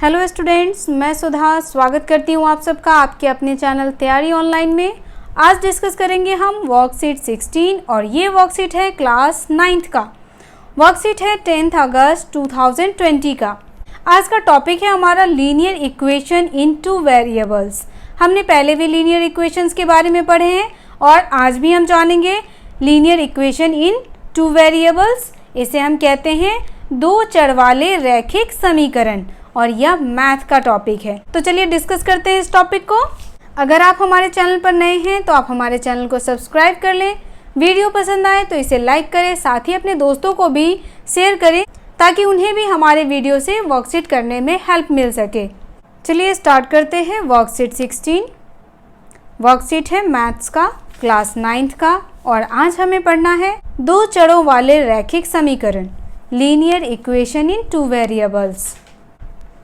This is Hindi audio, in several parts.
हेलो स्टूडेंट्स, मैं सुधा स्वागत करती हूँ आप सबका आपके अपने चैनल तैयारी ऑनलाइन में। आज डिस्कस करेंगे हम वर्कशीट 16 और ये वर्कशीट है क्लास 9th का। वर्कशीट है 10 अगस्त 2020 का। आज का टॉपिक है हमारा linear equation in two variables. हमने पहले भी लीनियर इक्वेशंस के बारे में पढ़े हैं और आज भी हम जानेंगे linear equation in two variables. इसे हम कहते हैं दो चर वाले रैखिक समीकरण और यह मैथ का टॉपिक है। तो चलिए डिस्कस करते हैं इस टॉपिक को। अगर आप हमारे चैनल पर नए हैं तो आप हमारे चैनल को सब्सक्राइब कर लें। वीडियो पसंद आए तो इसे लाइक करें, साथ ही अपने दोस्तों को भी शेयर करें ताकि उन्हें भी हमारे वीडियो से वर्कशीट करने में हेल्प मिल सके। चलिए स्टार्ट करते हैं वर्कशीट 16। वर्कशीट है मैथ्स का क्लास 9th का और आज हमें पढ़ना है दो चरों वाले रैखिक समीकरण linear equation in two variables.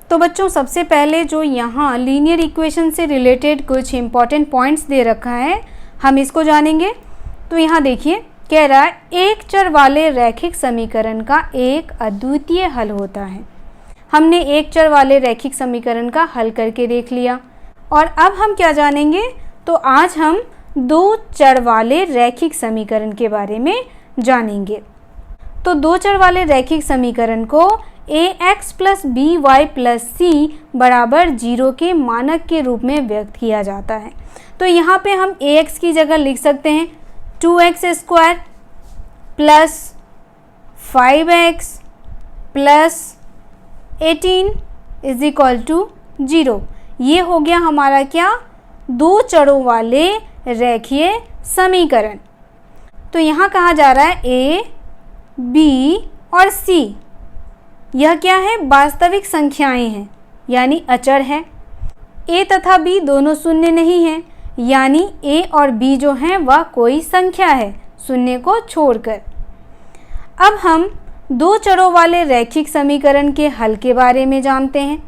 तो बच्चों सबसे पहले जो यहाँ लीनियर इक्वेशन से रिलेटेड कुछ इम्पॉर्टेंट पॉइंट्स दे रखा है हम इसको जानेंगे। तो यहाँ देखिए कह रहा है एक चर वाले रैखिक समीकरण का एक अद्वितीय हल होता है। हमने एक चर वाले रैखिक समीकरण का हल करके देख लिया और अब हम क्या जानेंगे, तो आज हम दो चर वाले रैखिक समीकरण के बारे में जानेंगे। तो दो चर वाले रैखिक समीकरण को ax plus b y plus c बराबर 0 के मानक के रूप में व्यक्त किया जाता है। तो यहाँ पे हम ax की जगह लिख सकते हैं 2x square plus 5x plus 18 is equal to 0। ये हो गया हमारा क्या, दो चरों वाले रैखिक समीकरण। तो यहाँ कहा जा रहा है a, b और c यह क्या है, वास्तविक संख्याएं हैं यानी अचर है। a तथा b दोनों शून्य नहीं हैं यानी a और b जो हैं वह कोई संख्या है शून्य को छोड़कर। अब हम दो चरों वाले रैखिक समीकरण के हल के बारे में जानते हैं।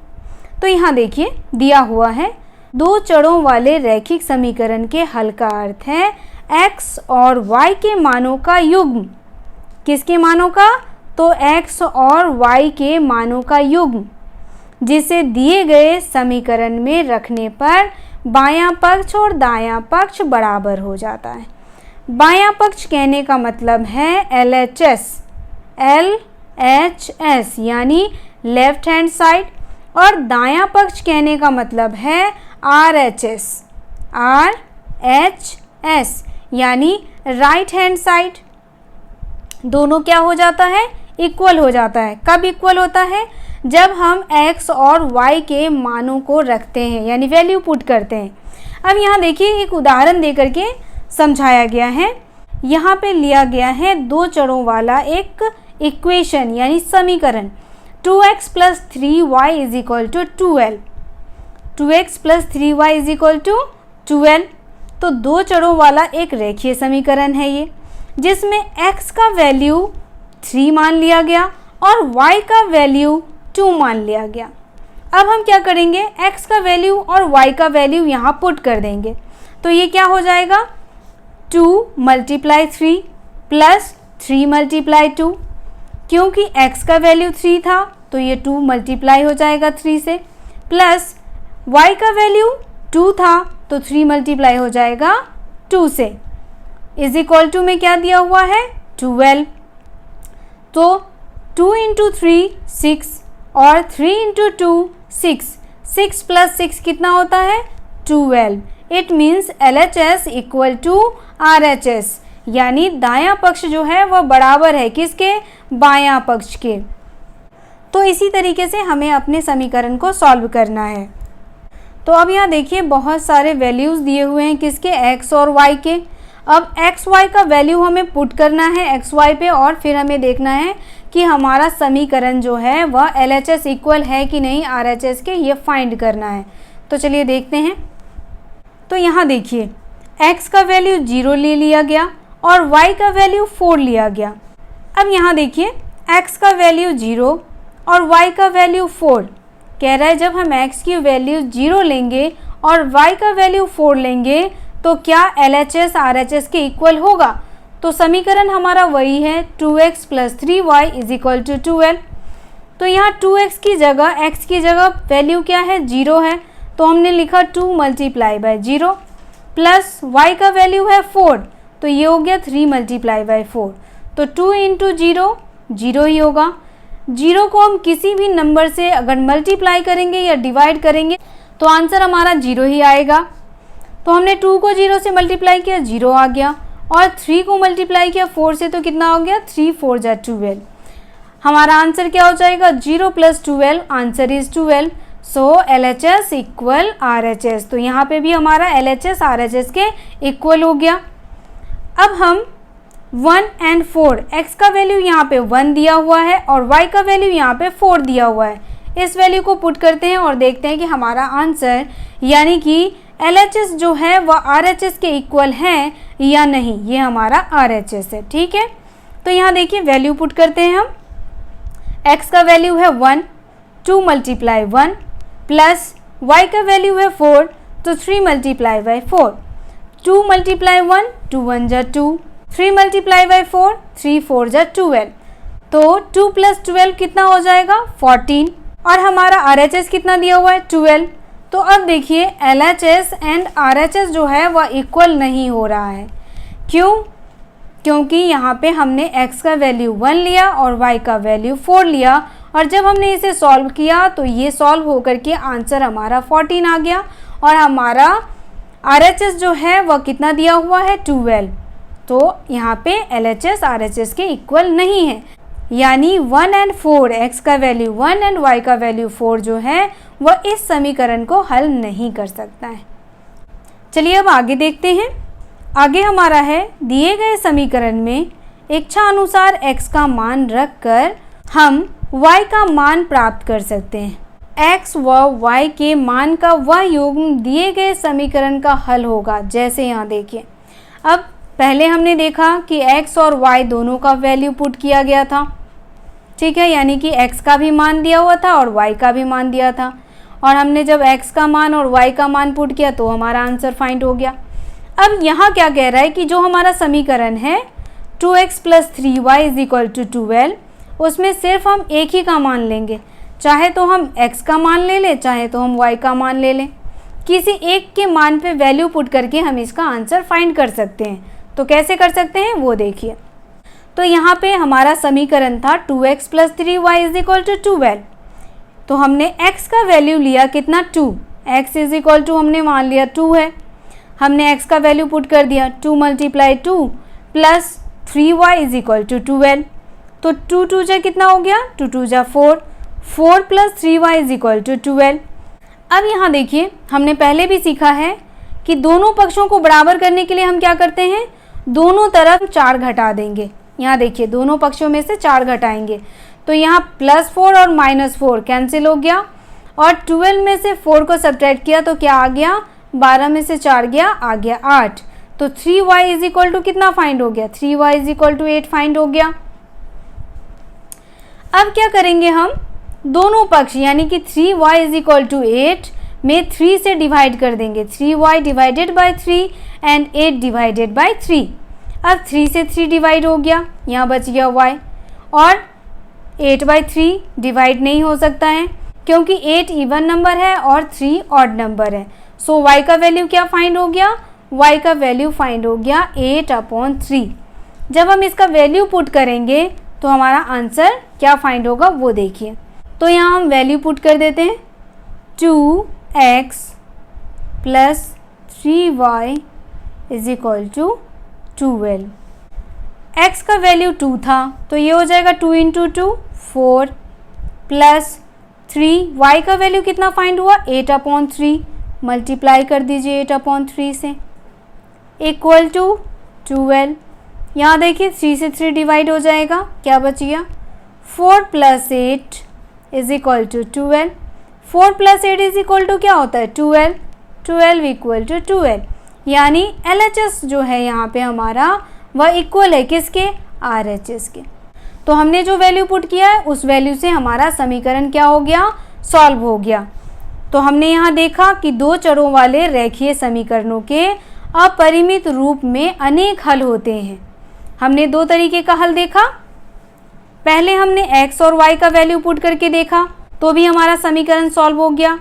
तो यहाँ देखिए दिया हुआ है दो चरों वाले रैखिक समीकरण के हल का अर्थ है x और y के मानों का युग्म। किसके मानों का, तो x और y के मानों का युग्म, जिसे दिए गए समीकरण में रखने पर बायां पक्ष और दायां पक्ष बराबर हो जाता है। बायां पक्ष कहने का मतलब है LHS यानी लेफ्ट हैंड साइड, और दायां पक्ष कहने का मतलब है RHS यानी राइट हैंड साइड। दोनों क्या हो जाता है, इक्वल हो जाता है। कब इक्वल होता है, जब हम x और y के मानों को रखते हैं यानी वैल्यू पुट करते हैं। अब यहाँ देखिए एक उदाहरण दे करके समझाया गया है। यहाँ पे लिया गया है दो चरों वाला एक इक्वेशन यानी समीकरण 2x plus 3y is equal to 12। 2x plus 3y is equal to 12। तो दो चरों वाला एक रेखीय समीकरण है ये, जिसमें x का वैल्यू 3 मान लिया गया और y का वैल्यू 2 मान लिया गया। अब हम क्या करेंगे, x का वैल्यू और y का वैल्यू यहाँ पुट कर देंगे। तो ये क्या हो जाएगा, 2 मल्टीप्लाई 3 प्लस 3 मल्टीप्लाई 2। क्योंकि x का वैल्यू 3 था तो ये 2 मल्टीप्लाई हो जाएगा 3 से, प्लस y का वैल्यू 2 था तो 3 मल्टीप्लाई हो जाएगा 2 से, इज इक्वल टू में क्या दिया हुआ है 12। तो 2 इंटू 3 6 और 3 इंटू 2 6, 6 प्लस 6 कितना होता है 12। It means LHS equal to RHS यानी दायां पक्ष जो है वह बराबर है किसके, बायां पक्ष के। तो इसी तरीके से हमें अपने समीकरण को सॉल्व करना है। तो अब यहाँ देखिए बहुत सारे वैल्यूज़ दिए हुए हैं किसके, x और y के। अब x y का वैल्यू हमें पुट करना है x y पे और फिर हमें देखना है कि हमारा समीकरण जो है वह LHS इक्वल है कि नहीं RHS के, ये फाइंड करना है। तो चलिए देखते हैं। तो यहाँ देखिए x का वैल्यू 0 ले लिया गया और y का वैल्यू 4 लिया गया। अब यहाँ देखिए x का वैल्यू 0 और y का वैल्यू 4 कह रहा है जब हम x की वैल्यू 0 लेंगे और y का वैल्यू 4 लेंगे तो क्या LHS RHS के इक्वल होगा। तो समीकरण हमारा वही है 2x plus 3y is equal to 12। तो यहाँ 2x की जगह x की जगह वैल्यू क्या है 0 है, तो हमने लिखा 2 मल्टीप्लाई बाय 0 प्लस y का वैल्यू है 4, तो ये हो गया 3 मल्टीप्लाई बाय 4, तो 2 इंटू 0 0 ही होगा। 0 को हम किसी भी नंबर से अगर मल्टीप्लाई करेंगे या डिवाइड करेंगे तो आंसर हमारा 0 ही आएगा। तो हमने 2 को 0 से मल्टीप्लाई किया 0 आ गया, और 3 को मल्टीप्लाई किया 4 से तो कितना हो गया 3 4 जा 12। हमारा आंसर क्या हो जाएगा 0 + 12, answer is 12। So LHS equal RHS, तो यहाँ पे भी हमारा LHS RHS के इक्वल हो गया। अब हम 1 और 4, x का वैल्यू यहाँ पे 1 दिया हुआ है और y का वैल्यू यहाँ पे 4 दिया हुआ है, इस वैल्यू को पुट करते हैं और देखते हैं कि हमारा आंसर यानी कि LHS जो है वह RHS के इक्वल है या नहीं। ये हमारा RHS है, ठीक है। तो यहाँ देखिए वैल्यू पुट करते हैं हम। x का वैल्यू है 1, 2 मल्टीप्लाई 1 प्लस y का वैल्यू है 4, तो 3 मल्टीप्लाई बाय 4, 2 मल्टीप्लाई 1 2 1 जा 2, 3 मल्टीप्लाई बाय 4 3 4 जा 12, तो 2 + 12 कितना हो जाएगा 14, और हमारा RHS कितना दिया हुआ है 12। तो अब देखिए LHS एंड RHS जो है वह इक्वल नहीं हो रहा है। क्यों? क्योंकि यहाँ पे हमने x का वैल्यू 1 लिया और y का वैल्यू 4 लिया, और जब हमने इसे सॉल्व किया तो ये सॉल्व होकर के आंसर हमारा 14 आ गया, और हमारा RHS जो है वह कितना दिया हुआ है 12। तो यहाँ पे LHS RHS के इक्वल नहीं है, यानी 1 और 4, x का वैल्यू 1 और y का वैल्यू 4 जो है वह इस समीकरण को हल नहीं कर सकता है। चलिए अब आगे देखते हैं। आगे हमारा है दिए गए समीकरण में इच्छा अनुसार x का मान रखकर हम y का मान प्राप्त कर सकते हैं। x व y के मान का वह युग्म दिए गए समीकरण का हल होगा। जैसे यहाँ देखिए, अब पहले हमने देखा कि x और y दोनों का वैल्यू पुट किया गया था, ठीक है, यानी कि x का भी मान दिया हुआ था और y का भी मान दिया था, और हमने जब x का मान और y का मान पुट किया तो हमारा आंसर फाइंड हो गया। अब यहाँ क्या कह रहा है कि जो हमारा समीकरण है 2x + 3y = 12, उसमें सिर्फ हम एक ही का मान लेंगे, चाहे तो हम x का मान ले लें चाहे तो हम y का मान ले लें। किसी एक के मान पे वैल्यू पुट करके हम इसका आंसर फाइंड कर सकते हैं। तो कैसे कर सकते हैं वो देखिए। तो यहाँ पे हमारा समीकरण था 2x + 3y = 12, तो हमने x का वैल्यू लिया कितना 2, x = हमने मान लिया 2 है, हमने x का वैल्यू पुट कर दिया 2 × 2 प्लस 3y = 12, तो 2 2 जा कितना हो गया 2 2 जा 4, 4 + 3y = 12। अब यहाँ देखिए हमने पहले भी सीखा है कि दोनों पक्षों को बराबर करने के लिए हम क्या करते हैं, दोनों तरफ 4 घटा देंगे। यहाँ देखिए दोनों पक्षों में से 4 घटाएंगे, तो यहाँ +4 और -4 कैंसिल हो गया, और 12 में से 4 को सब्ट्रैक्ट किया तो क्या आ गया 12 में से 4 गया आ गया 8, तो 3y = कितना फाइंड हो गया 3y = 8 फाइंड हो गया। अब क्या करेंगे हम, दोनों पक्ष यानी कि 3y = 8 में 3 से डिवाइड कर देंगे, 3y / 3 एंड 8 / 3। अब 3 से 3 डिवाइड हो गया, यहाँ बच गया y, और 8/3 डिवाइड नहीं हो सकता है क्योंकि 8 इवन नंबर है और 3 ऑड नंबर है। सो y का वैल्यू क्या फाइंड हो गया, y का वैल्यू फाइंड हो गया 8/3। जब हम इसका वैल्यू पुट करेंगे तो हमारा आंसर क्या फाइंड होगा वो देखिए। तो यहाँ हम वैल्यू पुट कर देते हैं 2x + 3y = 12। x का वैल्यू 2 था तो ये हो जाएगा 2 × 2 4 प्लस 3, y का वैल्यू कितना फाइंड हुआ 8/3, मल्टीप्लाई कर दीजिए 8/3 से इक्वल टू 12। यहाँ देखिए 3 से 3 डिवाइड हो जाएगा, क्या बच गया 4 + 8 = 12, 4 + 8 = क्या होता है 12, 12 = 12, यानी LHS जो है यहाँ पे हमारा वह इक्वल है किसके RHS के। तो हमने जो वैल्यू पुट किया है उस वैल्यू से हमारा समीकरण क्या हो गया सॉल्व हो गया। तो हमने यहाँ देखा कि दो चरों वाले रेखीय समीकरणों के अपरिमित रूप में अनेक हल होते हैं। हमने दो तरीके का हल देखा, पहले हमने x और y का वैल्यू पुट करके देखा तो भी हमारा समीकरण सॉल्व हो गया।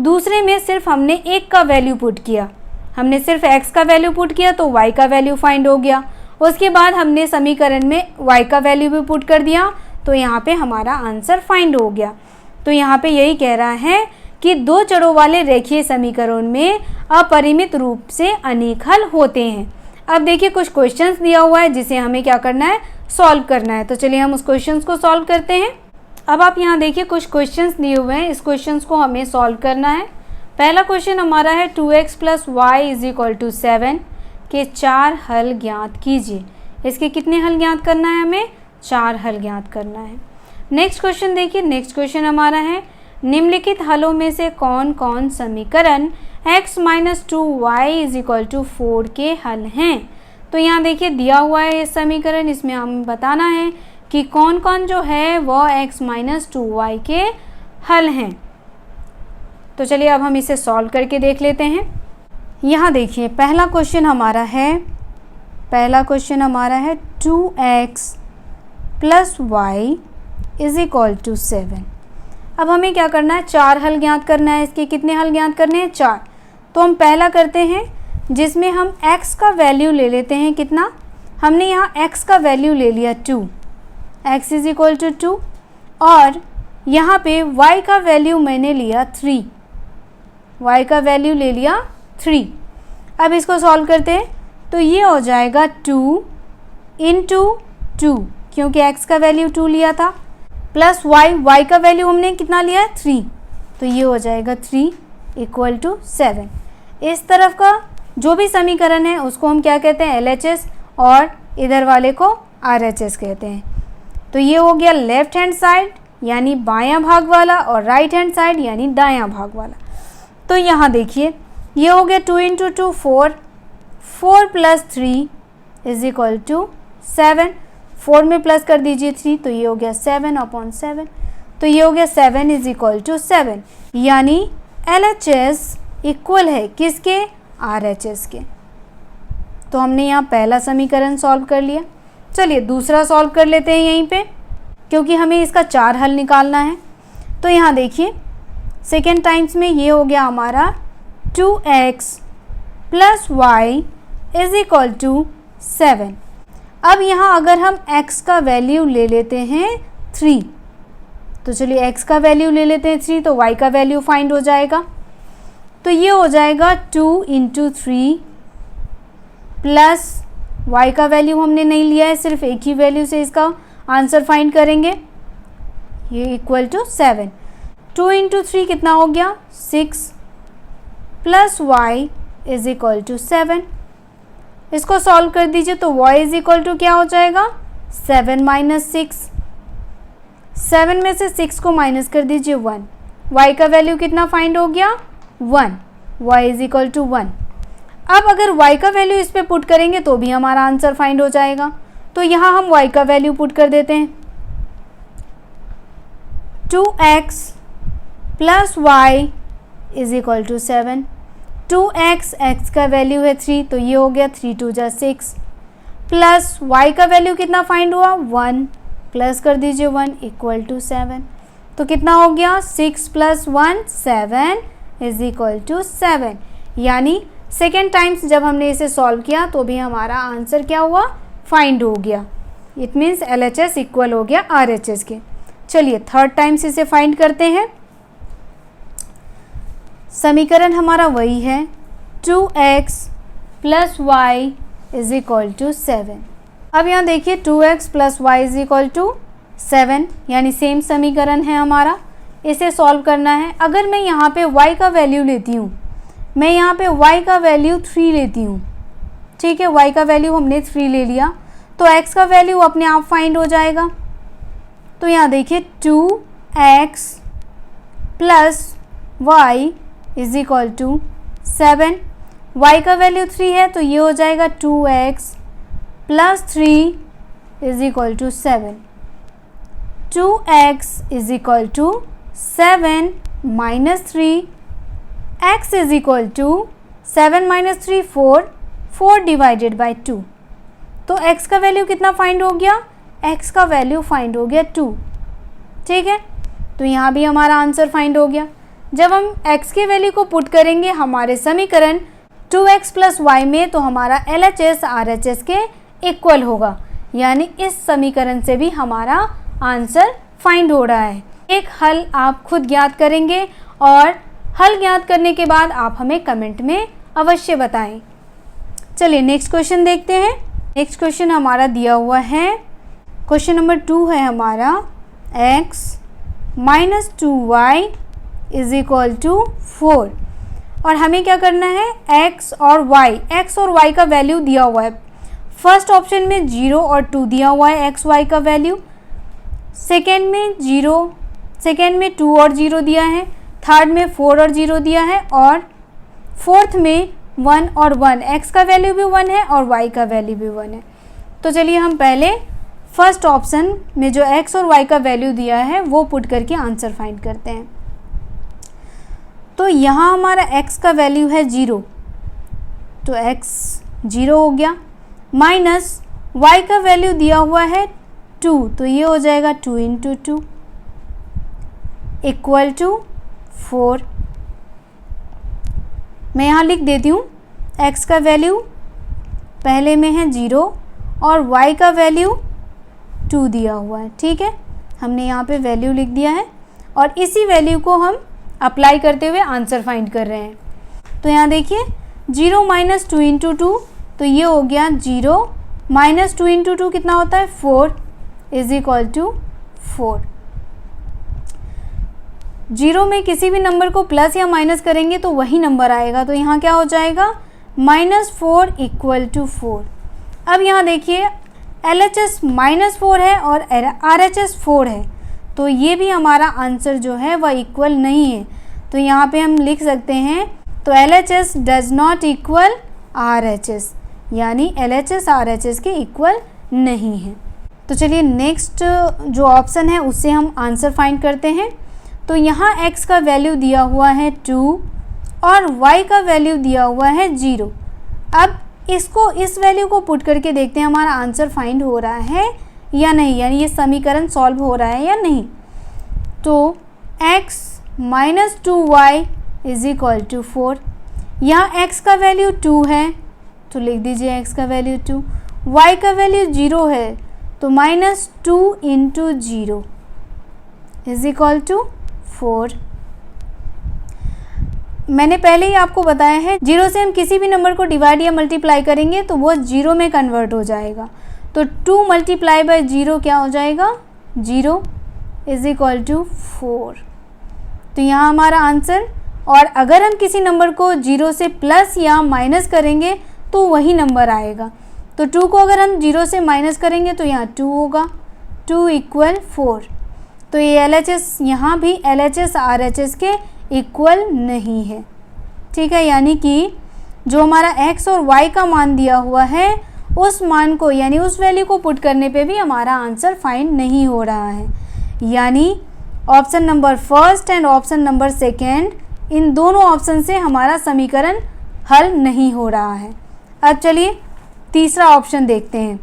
दूसरे में सिर्फ हमने एक का वैल्यू पुट किया, हमने सिर्फ x का वैल्यू पुट किया तो y का वैल्यू फाइंड हो गया। उसके बाद हमने समीकरण में y का वैल्यू भी पुट कर दिया तो यहाँ पे हमारा आंसर फाइंड हो गया। तो यहाँ पे यही कह रहा है कि दो चरों वाले रेखीय समीकरण में अपरिमित रूप से अनेक हल होते हैं। अब देखिए कुछ क्वेश्चंस दिया हुआ है जिसे हमें क्या करना है, सॉल्व करना है। तो चलिए हम उस क्वेश्चंस को सॉल्व करते हैं। अब आप यहाँ देखिए कुछ क्वेश्चंस दिए हुए हैं, इस क्वेश्चंस को हमें सॉल्व करना है। पहला क्वेश्चन हमारा है 2x + y = 7 के 4 हल ज्ञात कीजिए। इसके कितने हल ज्ञात करना है, हमें 4 हल ज्ञात करना है। नेक्स्ट क्वेश्चन देखिए, नेक्स्ट क्वेश्चन हमारा है निम्नलिखित हलों में से कौन कौन समीकरण x - 2y = 4 के हल हैं। तो यहाँ देखिए दिया हुआ है ये समीकरण, इसमें हम बताना है कि कौन कौन जो है वो x - 2y के हल हैं। तो चलिए अब हम इसे सॉल्व करके देख लेते हैं। यहाँ देखिए पहला क्वेश्चन हमारा है 2x + y = 7। अब हमें क्या करना है, 4 हल ज्ञात करना है। इसके कितने हल ज्ञात करने हैं, 4। तो हम पहला करते हैं जिसमें हम x का वैल्यू ले लेते हैं, कितना, हमने यहाँ x का वैल्यू ले लिया 2, x = 2, और यहाँ पे y का वैल्यू मैंने लिया 3, y का वैल्यू ले लिया 3। अब इसको सॉल्व करते हैं तो ये हो जाएगा 2 × 2 क्योंकि x का वैल्यू 2 लिया था, प्लस y का वैल्यू हमने कितना लिया है 3, तो ये हो जाएगा 3 = 7। इस तरफ का जो भी समीकरण है उसको हम क्या कहते हैं, LHS, और इधर वाले को RHS कहते हैं। तो ये हो गया लेफ्ट हैंड साइड यानी बायां भाग वाला और राइट हैंड साइड यानी दायां भाग वाला। तो यहाँ देखिए ये हो गया 2 × 2 4, 4 + 3 = 7, 4 में प्लस कर दीजिए 3 तो ये हो गया 7/7। तो ये हो गया 7 = 7 यानी LHS इक्वल है किसके, RHS के। तो हमने यहाँ पहला समीकरण सॉल्व कर लिया। चलिए दूसरा सॉल्व कर लेते हैं यहीं पे, क्योंकि हमें इसका 4 हल निकालना है। तो यहाँ देखिए सेकेंड टाइम्स में ये हो गया हमारा 2x + y = 7। अब यहाँ अगर हम x का वैल्यू ले लेते हैं 3, तो चलिए x का वैल्यू ले लेते हैं 3 तो y का वैल्यू फाइंड हो जाएगा। तो ये हो जाएगा 2 × 3 प्लस y का वैल्यू हमने नहीं लिया है, सिर्फ एक ही वैल्यू से इसका आंसर फाइंड करेंगे, ये = 7। 2 × 3 कितना हो गया 6 प्लस y = 7। इसको सॉल्व कर दीजिए तो y = क्या हो जाएगा 7 - 6, 7 में से 6 को माइनस कर दीजिए 1, y का वैल्यू कितना फाइंड हो गया 1, y = 1। अब अगर y का वैल्यू इस पे पुट करेंगे तो भी हमारा आंसर फाइंड हो जाएगा। तो यहाँ हम y का वैल्यू पुट कर देते हैं 2x + y = 7, 2x x का वैल्यू है 3 तो ये हो गया 3 × 2 = 6, प्लस y का वैल्यू कितना फाइंड हुआ 1, प्लस कर दीजिए 1 = 7। तो कितना हो गया 6 + 1 7 = 7। यानी सेकेंड टाइम्स जब हमने इसे सॉल्व किया तो भी हमारा आंसर क्या हुआ, फाइंड हो गया। इट मीन्स LHS इक्वल हो गया RHS के। चलिए थर्ड टाइम्स इसे फाइंड करते हैं। समीकरण हमारा वही है 2x + y = 7। अब यहाँ देखिए 2x + y = 7 यानी सेम समीकरण है हमारा, इसे सॉल्व करना है। अगर मैं यहाँ पे y का वैल्यू लेती हूँ, मैं यहाँ पे y का वैल्यू 3 लेती हूँ, ठीक है, y का वैल्यू हमने 3 ले लिया तो x का वैल्यू अपने आप फाइंड हो जाएगा। तो यहाँ देखिए 2x + y = 7, y का वैल्यू 3 है तो ये हो जाएगा 2x + 3 = 7, 2x = 7 - 3, x = 7 - 3 4, 4 / 2। तो x का वैल्यू कितना फाइंड हो गया x का वैल्यू फाइंड हो गया 2। ठीक है, तो यहाँ भी हमारा आंसर फाइंड हो गया। जब हम x की वैल्यू को पुट करेंगे हमारे समीकरण 2x + y में, तो हमारा LHS RHS के इक्वल होगा, यानी इस समीकरण से भी हमारा आंसर फाइंड हो रहा है। एक हल आप खुद ज्ञात करेंगे और हल ज्ञात करने के बाद आप हमें कमेंट में अवश्य बताएं। चलिए नेक्स्ट क्वेश्चन देखते हैं। नेक्स्ट क्वेश्चन हमारा दिया हुआ है, क्वेश्चन नंबर 2 है हमारा, x - 2y = 4 और हमें क्या करना है, x और y का वैल्यू दिया हुआ है। फर्स्ट ऑप्शन में 0 और 2 दिया हुआ है x y का वैल्यू, सेकेंड में 2 और 0 दिया है, थर्ड में 4 और 0 दिया है और फोर्थ में 1 और 1, x का वैल्यू भी 1 है और y का वैल्यू भी 1 है। तो चलिए हम पहले फर्स्ट ऑप्शन में जो x और y का वैल्यू दिया है वो पुट करके आंसर फाइंड करते हैं। तो यहाँ हमारा x का वैल्यू है 0, तो x 0 हो गया, माइनस y का वैल्यू दिया हुआ है 2, तो ये हो जाएगा 2 × 2 = 4। मैं यहाँ लिख देती हूँ, x का वैल्यू पहले में है 0 और y का वैल्यू 2 दिया हुआ है। ठीक है, हमने यहाँ पे वैल्यू लिख दिया है और इसी वैल्यू को हम अप्लाई करते हुए आंसर फाइंड कर रहे हैं। तो यहाँ देखिए 0 - 2 × 2, तो ये हो गया 0 - 2 × 2 कितना होता है, 4 = 4। 0 में किसी भी नंबर को प्लस या माइनस करेंगे तो वही नंबर आएगा, तो यहाँ क्या हो जाएगा, -4 = 4। अब यहाँ देखिए LHS -4 है और RHS 4 है, तो ये भी हमारा आंसर जो है वह इक्वल नहीं है। तो यहाँ पे हम लिख सकते हैं, तो LHS does not equal RHS, यानी LHS RHS के इक्वल नहीं है। तो चलिए नेक्स्ट जो ऑप्शन है उससे हम आंसर फाइंड करते हैं। तो यहाँ x का वैल्यू दिया हुआ है 2 और y का वैल्यू दिया हुआ है 0। अब इसको इस वैल्यू को पुट करके देखते हैं हमारा आंसर फाइंड हो रहा है या नहीं, यानी ये समीकरण सॉल्व हो रहा है या नहीं। तो x - 2y = 4, यहाँ x का वैल्यू 2 है तो लिख दीजिए x का वैल्यू 2, y का वैल्यू 0 है तो -2 × 0 = 4। मैंने पहले ही आपको बताया है, 0 से हम किसी भी नंबर को डिवाइड या मल्टीप्लाई करेंगे तो वो 0 में कन्वर्ट हो जाएगा। तो 2 × 0 क्या हो जाएगा, 0 = 4। तो यहाँ हमारा आंसर, और अगर हम किसी नंबर को 0 से प्लस या माइनस करेंगे तो वही नंबर आएगा। तो 2 को अगर हम 0 से माइनस करेंगे तो यहाँ 2 होगा, 2 = 4। तो ये LHS यहाँ भी LHS RHS के इक्वल नहीं है। ठीक है, यानी कि जो हमारा x और y का मान दिया हुआ है उस मान को, यानी उस वैल्यू को पुट करने पे भी हमारा आंसर फाइंड नहीं हो रहा है। यानी option number first and option number second, इन दोनों ऑप्शन से हमारा समीकरण हल नहीं हो रहा है। अब चलिए तीसरा ऑप्शन देखते हैं।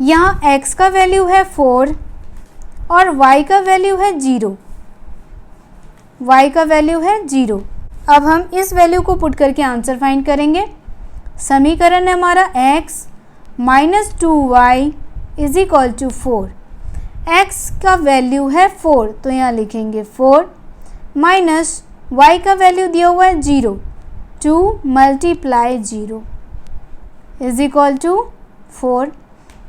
यहाँ x का वैल्यू है 4 और y का वैल्यू है 0, y का वैल्यू है 0। अब हम इस वैल्यू को पुट करके आंसर फाइंड करेंगे। समीकरण है हमारा x - 2y = 4। x का वैल्यू है 4 तो यहाँ लिखेंगे 4 माइनस y का वैल्यू दिया हुआ है 0, 2 × 0 = 4।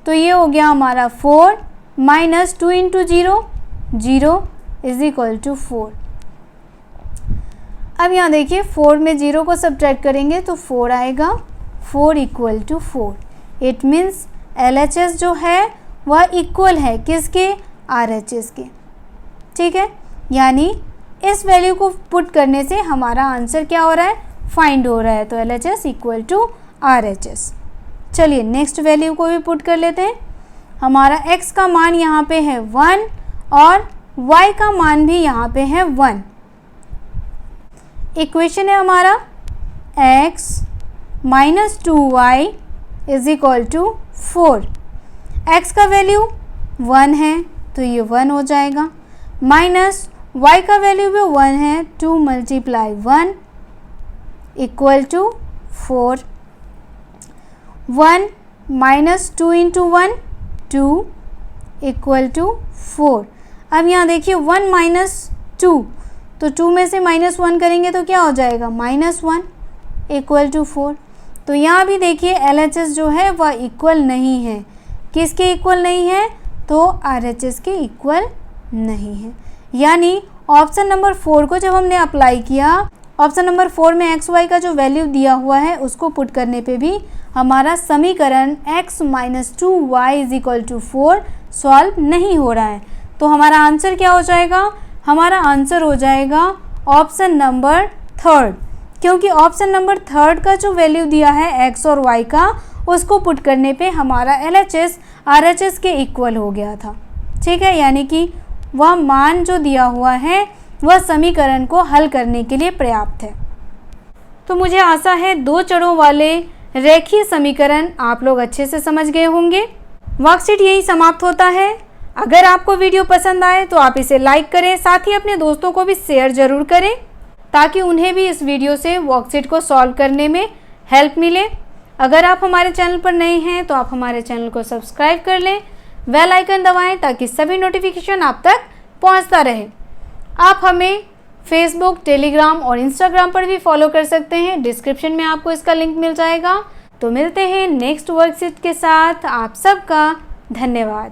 तो ये हो गया हमारा 4 - 2 × 0, 0 = 4। अब यहाँ देखिए 4 में 0 को सब्ट्रैक्ट करेंगे तो 4 आएगा, 4 = 4। इट मीन्स LHS जो है वह इक्वल है किसके, RHS के। ठीक है, यानी इस वैल्यू को पुट करने से हमारा आंसर क्या हो रहा है, फाइंड हो रहा है। तो LHS = RHS। चलिए नेक्स्ट वैल्यू को भी पुट कर लेते हैं। हमारा x का मान यहाँ पे है 1 और y का मान भी यहाँ पे है 1। इक्वेशन है हमारा x - 2y = 4। x का वैल्यू 1 है तो ये 1 हो जाएगा, माइनस y का वैल्यू भी 1 है, 2 multiply 1 equal to 4। 1 minus 2 into 1 2 equal to 4। अब यहाँ देखिए 1 माइनस 2, तो 2 में से -1 करेंगे तो क्या हो जाएगा -1 इक्वल टू 4। तो यहाँ भी देखिए LHS जो है वह इक्वल नहीं है। किसके इक्वल नहीं है? तो RHS के इक्वल नहीं है। यानी ऑप्शन नंबर 4 को जब हमने अप्लाई किया, ऑप्शन नंबर 4 में एक्स वाई का जो वैल्यू दिया हुआ है उसको पुट करने पे भी हमारा समीकरण x minus 2y is equal to 4 solve नहीं हो रहा है। तो हमारा आंसर क्या हो जाएगा? हमारा आंसर हो जाएगा ऑप्शन नंबर 3, क्योंकि ऑप्शन नंबर 3 का जो वैल्यू दिया है x और y का, उसको पुट करने पे हमारा LHS RHS के इक्वल हो गया था। ठीक है, यानी कि वह मान जो दिया हुआ है वह समीकरण को हल करने के लिए पर्याप्त है। तो मुझे आशा है 2 चरों वाले रेखीय समीकरण आप लोग अच्छे से समझ गए होंगे। वर्कशीट यही समाप्त होता है। अगर आपको वीडियो पसंद आए तो आप इसे लाइक करें, साथ ही अपने दोस्तों को भी शेयर ज़रूर करें ताकि उन्हें भी इस वीडियो से वर्कशीट को सॉल्व करने में हेल्प मिले। अगर आप हमारे चैनल पर नए हैं तो आप हमारे चैनल को सब्सक्राइब कर लें, बेल आइकन दबाएं ताकि सभी नोटिफिकेशन आप तक पहुंचता रहे। आप हमें फेसबुक, टेलीग्राम और इंस्टाग्राम पर भी फॉलो कर सकते हैं। डिस्क्रिप्शन में आपको इसका लिंक मिल जाएगा। तो मिलते हैं नेक्स्ट वर्कशीट के साथ। आप सबका धन्यवाद।